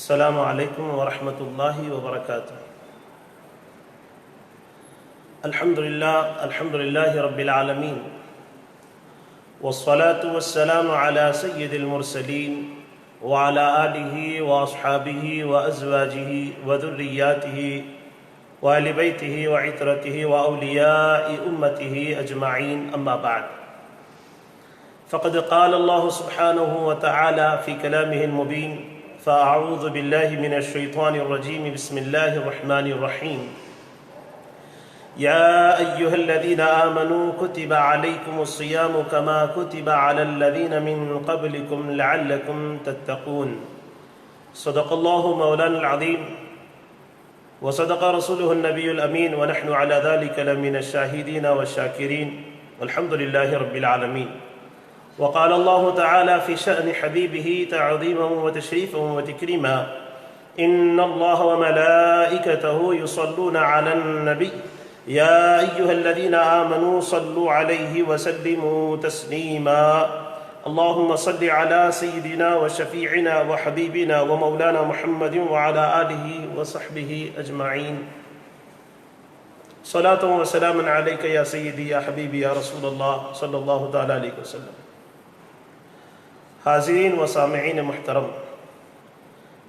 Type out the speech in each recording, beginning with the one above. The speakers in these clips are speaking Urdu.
السلام علیکم ورحمۃ اللہ وبرکاتہ۔ الحمد للہ رب العالمین، والصلاة والسلام على سید المرسلین وعلى آلہ واصحابہ وازواجہ وذریاتہ وآل بیتہ وعترتہ واولیاء امتہ اجمعین، اما بعد، فقد قال اللہ سبحانہ وتعالی فی کلامہ المبین: فأعوذ بالله من الشيطان الرجيم، بسم الله الرحمن الرحيم. يا أيها الذين آمنوا كتب عليكم الصيام كما كتب على الذين من قبلكم لعلكم تتقون. صدق الله مولانا العظيم وصدق رسوله النبي الأمين، ونحن على ذلك لمن الشاهدين والشاكرين، والحمد لله رب العالمين. وقال الله تعالى في شأن حبيبه تعظيما وتشريفا وتكريما: إن الله وملائكته يصلون على النبي يا أيها الذين آمنوا صلوا عليه وسلموا تسليما. اللهم صل على سيدنا وشفيعنا وحبيبنا ومولانا محمد وعلى آله وصحبه أجمعين. صلاة وسلام عليك يا سيدي يا حبيبي يا رسول الله صلى الله تعالى عليه وسلم. حاضرین و سامعین محترم،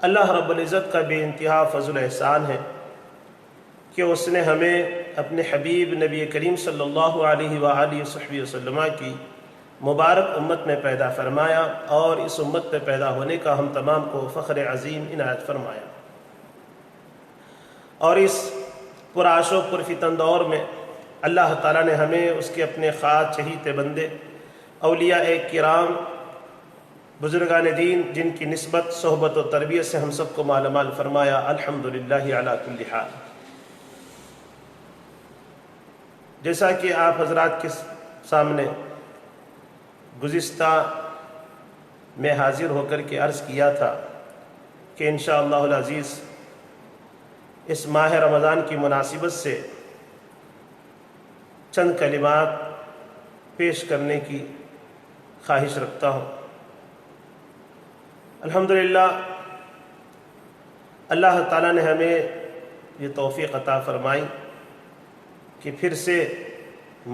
اللہ رب العزت کا بے انتہا فضل احسان ہے کہ اس نے ہمیں اپنے حبیب نبی کریم صلی اللہ علیہ وآلہ وسلم کی مبارک امت میں پیدا فرمایا، اور اس امت میں پیدا ہونے کا ہم تمام کو فخر عظیم عنایت فرمایا۔ اور اس پرآش و پرفتن دور میں اللہ تعالیٰ نے ہمیں اس کے اپنے خاص چہیتے بندے اولیاء کرام، بزرگان دین، جن کی نسبت، صحبت و تربیت سے ہم سب کو مالا مال فرمایا۔ الحمدللہ علی کل حال۔ جیسا کہ آپ حضرات کے سامنے گزشتہ میں حاضر ہو کر کے عرض کیا تھا کہ انشاءاللہ العزیز اس ماہ رمضان کی مناسبت سے چند کلمات پیش کرنے کی خواہش رکھتا ہوں۔ الحمدللہ اللہ تعالیٰ نے ہمیں یہ توفیق عطا فرمائی کہ پھر سے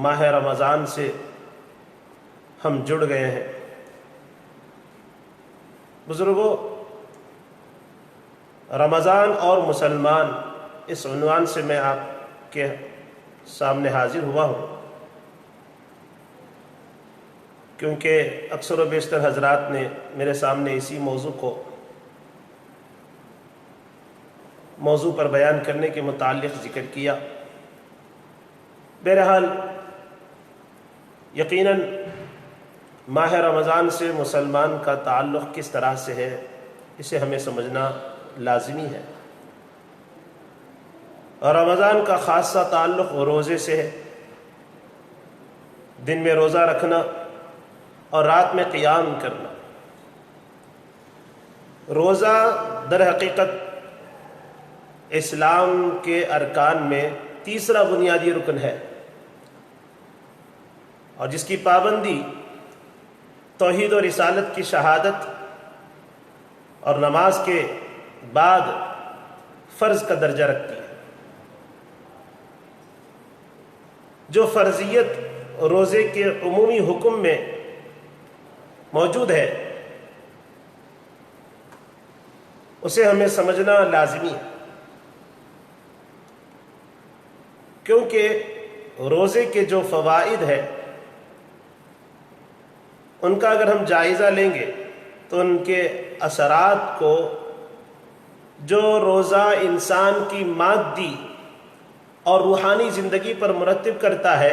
ماہ رمضان سے ہم جڑ گئے ہیں۔ بزرگوں، رمضان اور مسلمان، اس عنوان سے میں آپ کے سامنے حاضر ہوا ہوں کیونکہ اکثر و بیشتر حضرات نے میرے سامنے اسی موضوع پر بیان کرنے کے متعلق ذکر کیا۔ بہرحال یقیناً ماہ رمضان سے مسلمان کا تعلق کس طرح سے ہے، اسے ہمیں سمجھنا لازمی ہے۔ اور رمضان کا خاصہ تعلق روزے سے ہے، دن میں روزہ رکھنا اور رات میں قیام کرنا۔ روزہ در حقیقت اسلام کے ارکان میں تیسرا بنیادی رکن ہے، اور جس کی پابندی توحید و رسالت کی شہادت اور نماز کے بعد فرض کا درجہ رکھتی ہے۔ جو فرضیت روزے کے عمومی حکم میں موجود ہے، اسے ہمیں سمجھنا لازمی ہے، کیونکہ روزے کے جو فوائد ہیں ان کا اگر ہم جائزہ لیں گے تو ان کے اثرات کو جو روزہ انسان کی مادی اور روحانی زندگی پر مرتب کرتا ہے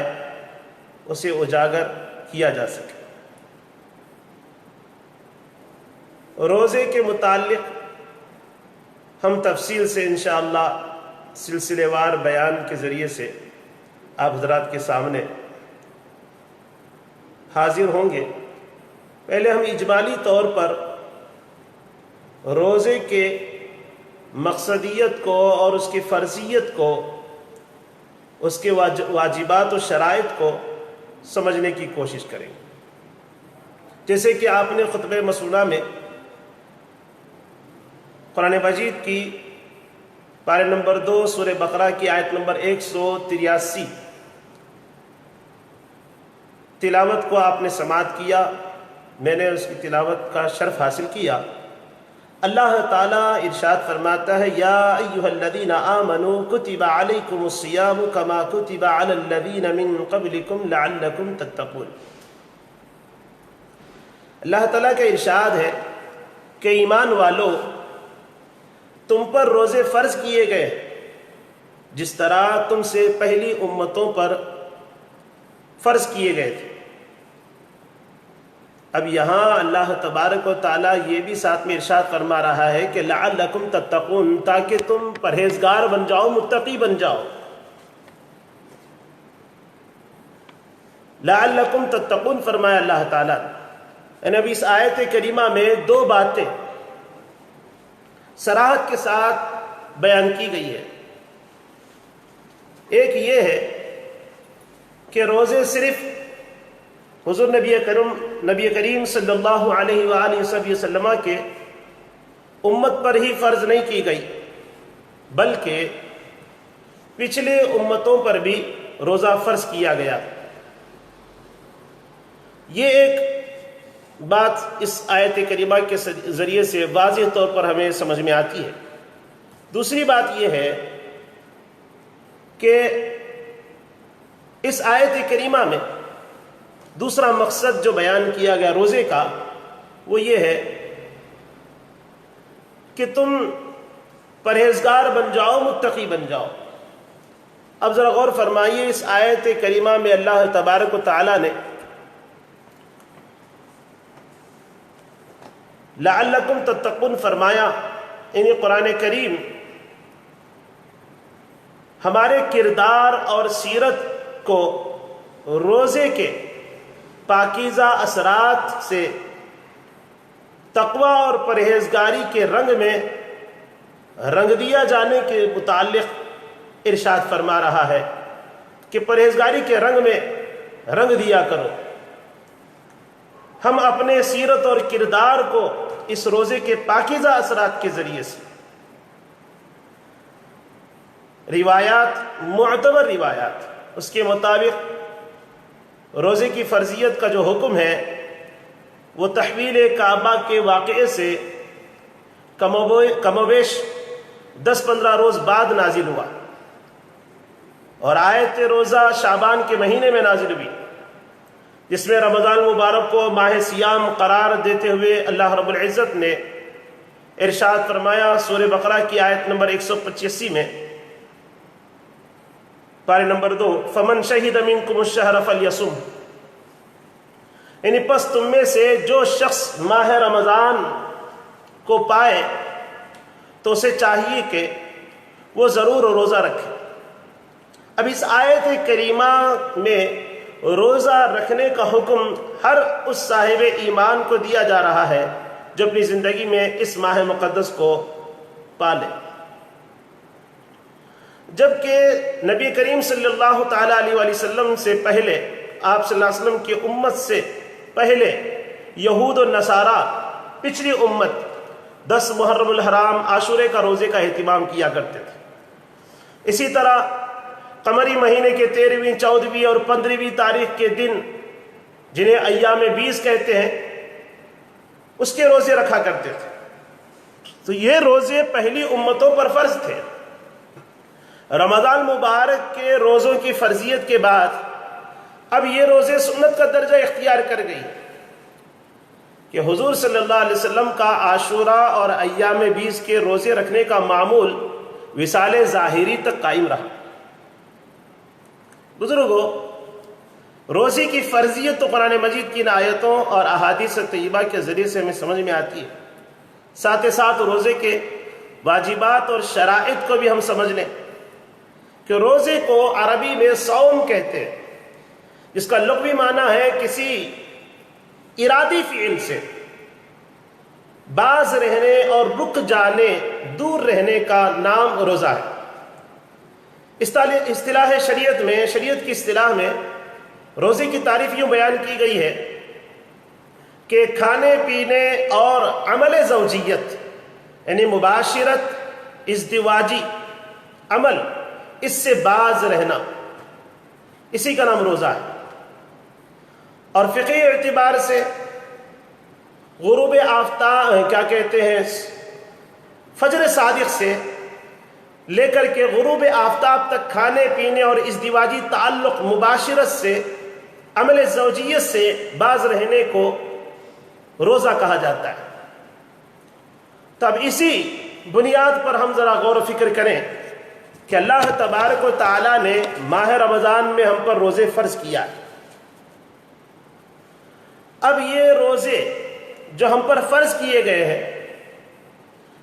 اسے اجاگر کیا جا سکے۔ روزے کے متعلق ہم تفصیل سے انشاءاللہ سلسلے وار بیان کے ذریعے سے آپ حضرات کے سامنے حاضر ہوں گے۔ پہلے ہم اجمالی طور پر روزے کے مقصدیت کو اور اس کی فرضیت کو، اس کے واجبات و شرائط کو سمجھنے کی کوشش کریں گے۔ جیسے کہ آپ نے خطبہ مسنونہ میں قرآن مجید کی پارے نمبر 2 سورہ بقرہ کی آیت نمبر 183 تلاوت کو آپ نے سماعت کیا، میں نے اس کی تلاوت کا شرف حاصل کیا۔ اللہ تعالیٰ ارشاد فرماتا ہے یا ایھا الذین آمنوا کتب علیکم الصیام کما کتب علی الذین من قبلکم لعلکم تتقون۔ اللہ تعالیٰ کا ارشاد ہے کہ ایمان والو، تم پر روزے فرض کیے گئے جس طرح تم سے پہلی امتوں پر فرض کیے گئے تھے۔ اب یہاں اللہ تبارک و تعالیٰ یہ بھی ساتھ میں ارشاد فرما رہا ہے کہ لعلکم تتقون، تاکہ تم پرہیزگار بن جاؤ، متقی بن جاؤ۔ لعلکم تتقون فرمایا اللہ تعالیٰ نے۔ اب اس آیت کریمہ میں 2 باتیں صراحت کے ساتھ بیان کی گئی ہے۔ ایک یہ ہے کہ روزے صرف حضور نبی کریم صلی اللہ علیہ وآلہ وسلم کے امت پر ہی فرض نہیں کی گئی، بلکہ پچھلے امتوں پر بھی روزہ فرض کیا گیا۔ یہ ایک بات اس آیت کریمہ کے ذریعے سے واضح طور پر ہمیں سمجھ میں آتی ہے۔ دوسری بات یہ ہے کہ اس آیت کریمہ میں دوسرا مقصد جو بیان کیا گیا روزے کا، وہ یہ ہے کہ تم پرہیزگار بن جاؤ، متقی بن جاؤ۔ اب ذرا غور فرمائیے، اس آیت کریمہ میں اللہ تبارک و تعالیٰ نے لعلکم تتقون فرمایا، یعنی قرآن کریم ہمارے کردار اور سیرت کو روزے کے پاکیزہ اثرات سے تقوی اور پرہیزگاری کے رنگ میں رنگ دیا جانے کے متعلق ارشاد فرما رہا ہے کہ پرہیزگاری کے رنگ میں رنگ دیا کرو۔ ہم اپنے سیرت اور کردار کو اس روزے کے پاکیزہ اثرات کے ذریعے سے، روایات، معتبر روایات، اس کے مطابق روزے کی فرضیت کا جو حکم ہے وہ تحویل کعبہ کے واقعے سے کم و بیش 10-15 روز بعد نازل ہوا، اور آیت روزہ شعبان کے مہینے میں نازل ہوئی، جس میں رمضان مبارک کو ماہ سیام قرار دیتے ہوئے اللہ رب العزت نے ارشاد فرمایا سورہ بقرہ کی آیت نمبر 185 میں، پارے نمبر 2، فمن شہد منکم الشہر فلیصم، یعنی پس تم میں سے جو شخص ماہ رمضان کو پائے تو اسے چاہیے کہ وہ ضرور روزہ رکھے۔ اب اس آیت کریمہ میں روزہ رکھنے کا حکم ہر اس صاحب ایمان کو دیا جا رہا ہے جو اپنی زندگی میں اس ماہ مقدس کو پالے، جبکہ نبی کریم صلی اللہ تعالیٰ علیہ وآلہ وسلم سے پہلے، آپ صلی اللہ علیہ وسلم کی امت سے پہلے یہود و نصارہ، پچھلی امت 10 محرم الحرام عاشورے کا روزے کا اہتمام کیا کرتے تھے۔ اسی طرح قمری مہینے کے 13ویں، 14ویں اور 15ویں تاریخ کے دن، جنہیں ایام 20 کہتے ہیں، اس کے روزے رکھا کرتے تھے۔ تو یہ روزے پہلی امتوں پر فرض تھے۔ رمضان مبارک کے روزوں کی فرضیت کے بعد اب یہ روزے سنت کا درجہ اختیار کر گئی کہ حضور صلی اللہ علیہ وسلم کا عاشورہ اور ایام 20 کے روزے رکھنے کا معمول وصال ظاہری تک قائم رہا۔ بزرگوں، روزے کی فرضیت تو قرآن مجید کی آیتوں اور احادیث طیبہ کے ذریعے سے ہمیں سمجھ میں آتی ہے، ساتھ ہی ساتھ روزے کے واجبات اور شرائط کو بھی ہم سمجھ لیں کہ روزے کو عربی میں صوم کہتے ہیں، جس کا لغوی معنی ہے کسی ارادی فعل سے باز رہنے اور رک جانے، دور رہنے کا نام روزہ ہے۔ اصطلاح شریعت میں، شریعت کی اصطلاح میں روزے کی تعریف یوں بیان کی گئی ہے کہ کھانے پینے اور عمل زوجیت، یعنی مباشرت، ازدواجی عمل، اس سے باز رہنا، اسی کا نام روزہ ہے۔ اور فقہی اعتبار سے غروب آفتاب کیا کہتے ہیں، فجر صادق سے لے کر کے غروب آفتاب تک کھانے پینے اور ازدواجی تعلق، مباشرت سے، عمل زوجیت سے باز رہنے کو روزہ کہا جاتا ہے۔ تب اسی بنیاد پر ہم ذرا غور و فکر کریں کہ اللہ تبارک و تعالیٰ نے ماہ رمضان میں ہم پر روزے فرض کیا ہے۔ اب یہ روزے جو ہم پر فرض کیے گئے ہیں،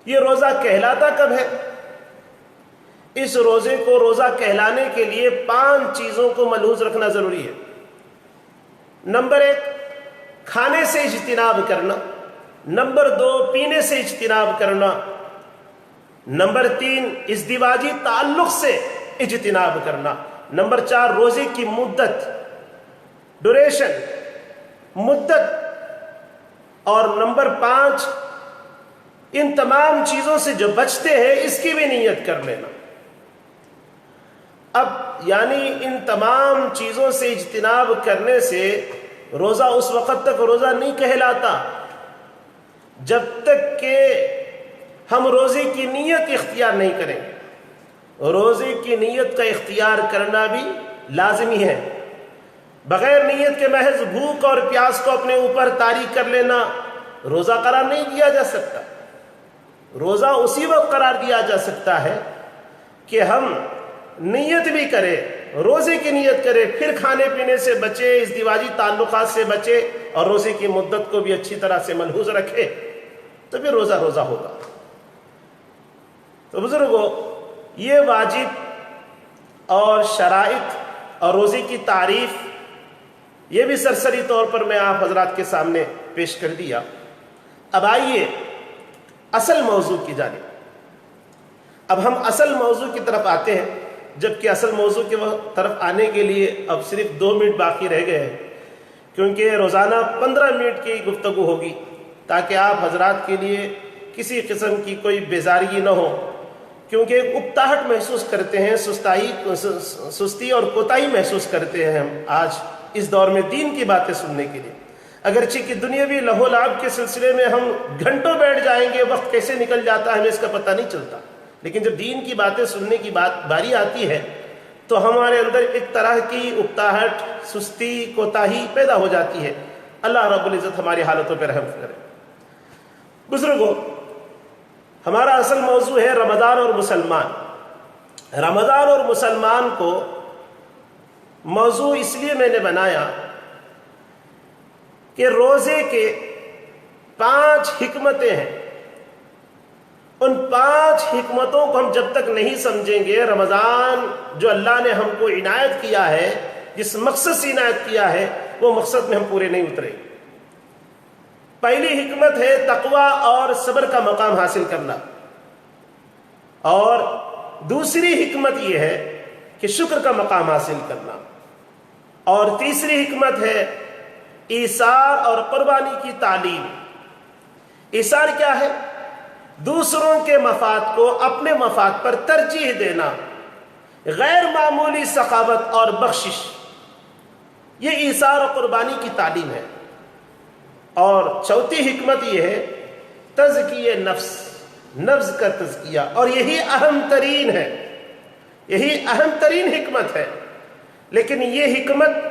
یہ روزہ کہلاتا کب ہے؟ اس روزے کو روزہ کہلانے کے لیے 5 چیزوں کو ملحوظ رکھنا ضروری ہے۔ نمبر 1، کھانے سے اجتناب کرنا۔ نمبر 2، پینے سے اجتناب کرنا۔ نمبر 3، ازدواجی تعلق سے اجتناب کرنا۔ نمبر 4، روزے کی مدت، ڈوریشن، مدت۔ اور نمبر 5، ان تمام چیزوں سے جو بچتے ہیں اس کی بھی نیت کر لینا۔ اب یعنی ان تمام چیزوں سے اجتناب کرنے سے روزہ اس وقت تک روزہ نہیں کہلاتا جب تک کہ ہم روزے کی نیت اختیار نہیں کریں گے۔ روزے کی نیت کا اختیار کرنا بھی لازمی ہے۔ بغیر نیت کے محض بھوک اور پیاس کو اپنے اوپر طاری کر لینا روزہ قرار نہیں دیا جا سکتا۔ روزہ اسی وقت قرار دیا جا سکتا ہے کہ ہم نیت بھی کریں، روزے کی نیت کرے، پھر کھانے پینے سے بچے، ازدواجی تعلقات سے بچے، اور روزے کی مدت کو بھی اچھی طرح سے ملحوظ رکھے، تو پھر روزہ روزہ ہوگا۔ تو بزرگوں، یہ واجب اور شرائط اور روزے کی تعریف یہ بھی سرسری طور پر میں آپ حضرات کے سامنے پیش کر دیا۔ اب آئیے اصل موضوع کی جانب۔ اب ہم اصل موضوع کی طرف آتے ہیں، جبکہ اصل موضوع کی طرف آنے کے لیے اب صرف 2 منٹ باقی رہ گئے ہیں، کیونکہ روزانہ 15 منٹ کی گفتگو ہوگی تاکہ آپ حضرات کے لیے کسی قسم کی کوئی بیزاری نہ ہو، کیونکہ ایک اکتاہٹ محسوس کرتے ہیں، سستی اور کوتاہی محسوس کرتے ہیں ہم آج اس دور میں دین کی باتیں سننے کے لیے۔ اگرچہ کہ دنیاوی لہو و لعب کے سلسلے میں ہم گھنٹوں بیٹھ جائیں گے، وقت کیسے نکل جاتا ہے ہمیں اس کا پتہ نہیں چلتا، لیکن جب دین کی باتیں سننے کی باری آتی ہے تو ہمارے اندر ایک طرح کی اکتاہٹ، سستی، کوتاہی پیدا ہو جاتی ہے۔ اللہ رب العزت ہماری حالتوں پہ رحم کرے۔ بزرگوں، ہمارا اصل موضوع ہے رمضان اور مسلمان۔ رمضان اور مسلمان کو موضوع اس لیے میں نے بنایا کہ روزے کے 5 حکمتیں ہیں۔ ان 5 حکمتوں کو ہم جب تک نہیں سمجھیں گے، رمضان جو اللہ نے ہم کو عنایت کیا ہے، جس مقصد سے عنایت کیا ہے، وہ مقصد میں ہم پورے نہیں اترے۔ پہلی حکمت ہے تقوی اور صبر کا مقام حاصل کرنا، اور دوسری حکمت یہ ہے کہ شکر کا مقام حاصل کرنا، اور تیسری حکمت ہے ایثار اور قربانی کی تعلیم۔ ایثار کیا ہے؟ دوسروں کے مفاد کو اپنے مفاد پر ترجیح دینا، غیر معمولی سخاوت اور بخشش، یہ ایثار اور قربانی کی تعلیم ہے۔ اور چوتھی حکمت یہ ہے تزکیہ نفس، نفس کا تزکیہ، اور یہی اہم ترین ہے، یہی اہم ترین حکمت ہے۔ لیکن یہ حکمت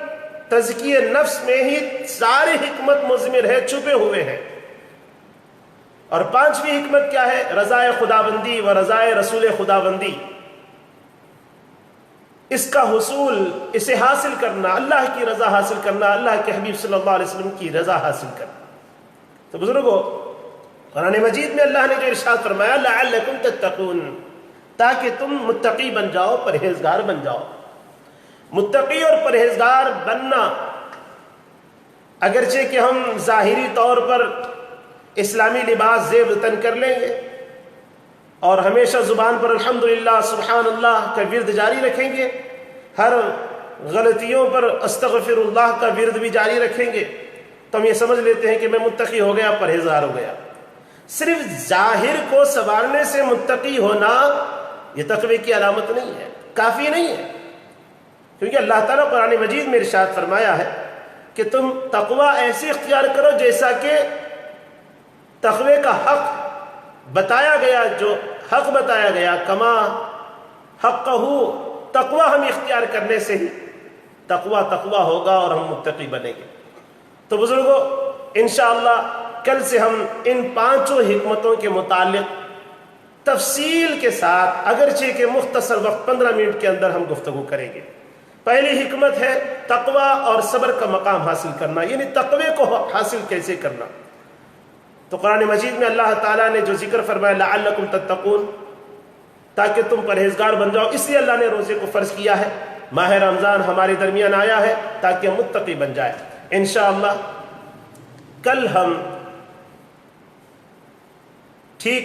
تزکیہ نفس میں ہی ساری حکمت مضمر ہے، چھپے ہوئے ہیں۔ اور 5ویں حکمت کیا ہے؟ رضائے خداوندی و رضائے رسول خداوندی، اس کا حصول، اسے حاصل کرنا، اللہ کی رضا حاصل کرنا، اللہ کے حبیب صلی اللہ علیہ وسلم کی رضا حاصل کرنا۔ تو بزرگوں، قرآن مجید میں اللہ نے جو ارشاد فرمایا لعلکم تتقون، تاکہ تم متقی بن جاؤ، پرہیزگار بن جاؤ۔ متقی اور پرہیزگار بننا، اگرچہ کہ ہم ظاہری طور پر اسلامی لباس زیب تن کر لیں گے اور ہمیشہ زبان پر الحمدللہ سبحان اللہ کا ورد جاری رکھیں گے، ہر غلطیوں پر استغفر اللہ کا ورد بھی جاری رکھیں گے، تو ہم یہ سمجھ لیتے ہیں کہ میں متقی ہو گیا، پرہیزگار ہو گیا۔ صرف ظاہر کو سنوارنے سے متقی ہونا یہ تقوی کی علامت نہیں ہے، کافی نہیں ہے، کیونکہ اللہ تعالیٰ قرآن مجید میں ارشاد فرمایا ہے کہ تم تقوی ایسے اختیار کرو جیسا کہ تقوی کا حق بتایا گیا، جو حق بتایا گیا، کما حقہ، تقوی ہم اختیار کرنے سے ہی تقوی ہوگا اور ہم متقی بنیں گے۔ تو بزرگوں، انشاءاللہ کل سے ہم ان 5 حکمتوں کے متعلق تفصیل کے ساتھ، اگرچہ کہ مختصر وقت 15 منٹ کے اندر ہم گفتگو کریں گے۔ پہلی حکمت ہے تقوی اور صبر کا مقام حاصل کرنا، یعنی تقوی کو حاصل کیسے کرنا۔ تو قرآن مجید میں اللہ تعالیٰ نے جو ذکر فرمایا لعلکم تتقون، تاکہ تم پرہیزگار بن جاؤ، اس لیے اللہ نے روزے کو فرض کیا ہے۔ ماہ رمضان ہمارے درمیان آیا ہے تاکہ ہم متقی بن جائے۔ انشاءاللہ کل ہم ٹھیک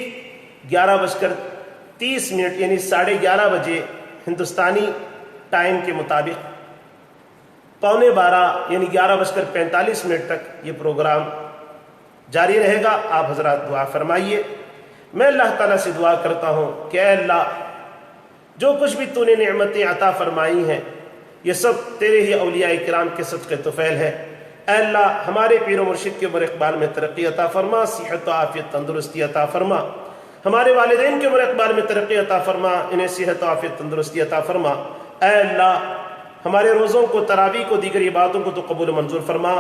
11:30 یعنی 11:30 بجے ہندوستانی ٹائم کے مطابق 11:15 یعنی 11:45 تک یہ پروگرام جاری رہے گا۔ آپ حضرات دعا فرمائیے۔ میں اللہ تعالیٰ سے دعا کرتا ہوں کہ اے اللہ، جو کچھ بھی تو نے نعمتیں عطا فرمائی ہیں یہ سب تیرے ہی اولیاء کرام کے صدقے طفیل ہے۔ اے اللہ، ہمارے پیر و مرشد کے عمر اقبال میں ترقی عطا فرما، صحت و عافیت تندرستی عطا فرما۔ ہمارے والدین کے عمر اقبال میں ترقی عطا فرما، انہیں صحت و عافیت تندرستی عطا فرما۔ اے اللہ، ہمارے روزوں کو، تراویح کو، دیگر عبادتوں کو تو قبول و منظور فرما۔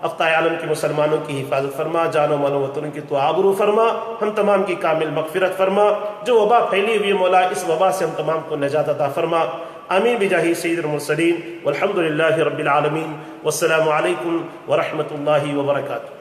اقطاع عالم کے مسلمانوں کی حفاظت فرما، جان و مال و وطن کی تو آبرو فرما، ہم تمام کی کامل مغفرت فرما۔ جو وبا پھیلی ہوئی مولا، اس وبا سے ہم تمام کو نجات عطا فرما۔ آمین بجاہ سید المرسلین والحمد للہ رب العالمین، والسلام علیکم ورحمۃ اللہ وبرکاتہ۔